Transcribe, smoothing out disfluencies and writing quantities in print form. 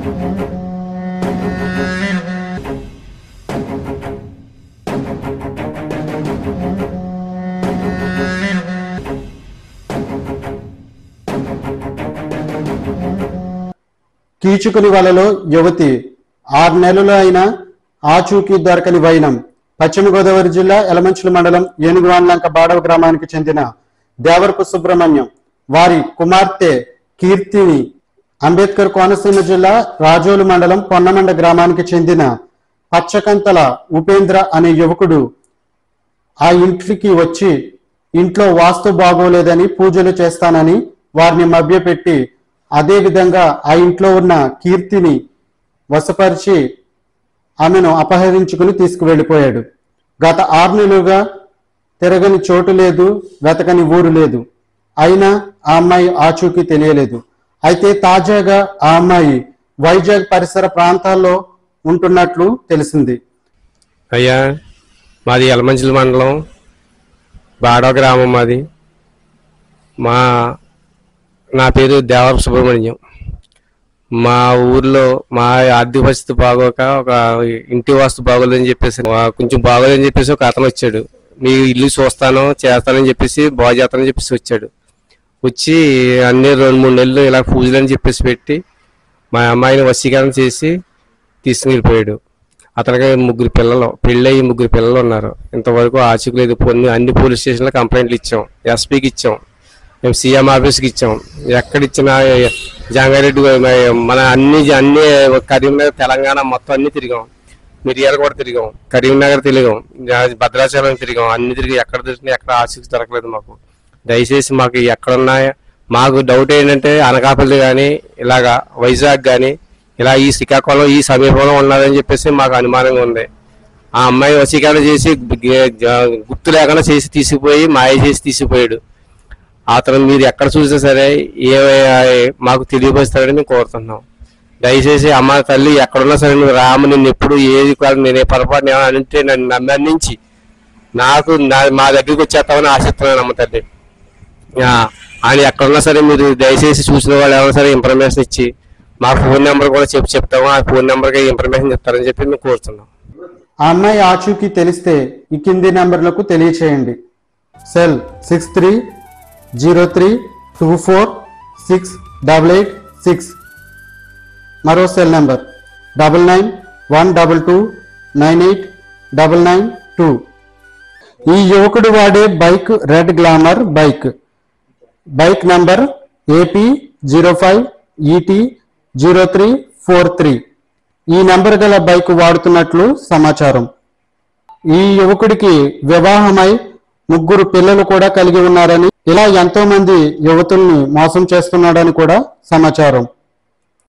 కీచుకుని వలలో యువతి 6 నెలలు అయినా ఆచూకీ దొరకని వైనం. పశ్చిమ గోదావరి జిల్లా యలమంచిలి మండలం ఏనుగువాన్లంక బాడవ గ్రామానికి చెందిన దేవరపు సుబ్రహ్మణ్యం వారి కుమార్తె కీర్తిని అంబేద్కర్ కోనసీమ జిల్లా రాజోలు మండలం పొన్నమండ గ్రామానికి చెందిన పచ్చకంతల ఉపేంద్ర అనే యువకుడు ఆ ఇంటికి వచ్చి ఇంట్లో వాస్తు బాగోలేదని పూజలు చేస్తానని వారిని మభ్యపెట్టి అదే విధంగా ఆ ఇంట్లో ఉన్న కీర్తిని వశపరిచి ఆమెను అపహరించుకుని తీసుకువెళ్ళిపోయాడు. గత 6 నెలలుగా తిరగని చోటు లేదు, వెతకని ఊరు లేదు. అయినా ఆ అమ్మాయి ఆచూకీ తెలియలేదు. అయితే తాజాగా ఆ అమ్మాయి వైజాగ్ పరిసర ప్రాంతాల్లో ఉంటున్నట్లు తెలిసింది. అయ్యా, మాది యలమంచిలి మండలం బాడవ గ్రామం. మాది నా పేరు దేవరపు సుబ్రహ్మణ్యం. మా ఊర్లో మా ఆర్థిక పరిస్థితి బాగోక ఒక ఇంటి వాస్తు బాగోలేదని చెప్పేసి కొంచెం బాగోలేదని చెప్పేసి ఒక అతను వచ్చాడు. మీ ఇల్లు చూస్తాను చేస్తానని చెప్పేసి బాగు చేస్తానని చెప్పేసి వచ్చాడు. వచ్చి అన్ని 2-3 నెలలు ఇలా పూజలు అని చెప్పేసి పెట్టి మా అమ్మాయిని వశీకరణ చేసి తీసుకువెళ్ళిపోయాడు. అతనికి 3 పిల్లలు, పెళ్ళయి 3 పిల్లలు ఉన్నారు. ఇంతవరకు ఆచూకీ లేదు. అన్ని పోలీస్ స్టేషన్లో కంప్లైంట్లు ఇచ్చాం, ఎస్పీకి ఇచ్చాం, మేము సీఎం ఆఫీస్కి ఇచ్చాం. ఎక్కడిచ్చినా జంగారెడ్డి మన అన్ని కరీంనగర్ తెలంగాణ మొత్తం అన్ని తిరిగాం. మిర్యాల కూడా తిరిగాం, కరీంనగర్ తిరిగాం, భద్రాచలం తిరిగాం. అన్ని తిరిగి ఎక్కడ దొరికినా ఎక్కడ ఆచూకీ దొరకలేదు మాకు. దయచేసి మాకు ఎక్కడున్నాయో మాకు డౌట్ ఏంటంటే అనకాపల్లి కానీ ఇలాగా వైజాగ్ కానీ ఇలా ఈ శ్రీకాకుళం ఈ సమీపంలో ఉన్నదని చెప్పేసి మాకు అనుమానంగా ఉంది. ఆ అమ్మాయి వశీకరణ చేసి గుర్తు లేకుండా చేసి తీసుకుపోయి మాయ చేసి తీసుకుపోయాడు. అతను మీరు ఎక్కడ చూసినా సరే మాకు తెలియపరుస్తారని మేము కోరుతున్నాం. దయచేసి అమ్మ తల్లి ఎక్కడున్నా సరే నువ్వు రాము, నేను ఎప్పుడు ఏది కాదు, నేను పొరపాటు అంటే నన్ను నమ్మించి మా దగ్గరికి వచ్చేస్తామని ఆశిస్తున్నాను అమ్మ తల్లి. ఆయన ఎక్కడున్నా సరే మీరు దయచేసి చూసిన వాళ్ళు ఎవరైనా సరే ఇన్ఫర్మేషన్ ఇచ్చి మా ఫోన్ నెంబర్ కూడా చెప్తాము. ఆ ఫోన్ నెంబర్కి ఇన్ఫర్మేషన్ చెప్తారని చెప్పి మేము కోరుతున్నాం. ఆ అమ్మాయి ఆచూకీ తెలిస్తే ఈ కింది నెంబర్లకు తెలియచేయండి. సెల్ 6303246886. మరో సెల్ నెంబర్ 9912298992. ఈ యువకుడు వాడే bike red glamour bike number AP05ET0343. ఈ నంబర్ గల బైక్ వాడుతున్నట్లు సమాచారం. ఈ యువకుడికి వివాహమై 3 పిల్లలు కూడా కలిగి ఉన్నారని, ఇలా ఎంతో మంది యువతుల్ని మోసం చేస్తున్నాడని కూడా సమాచారం.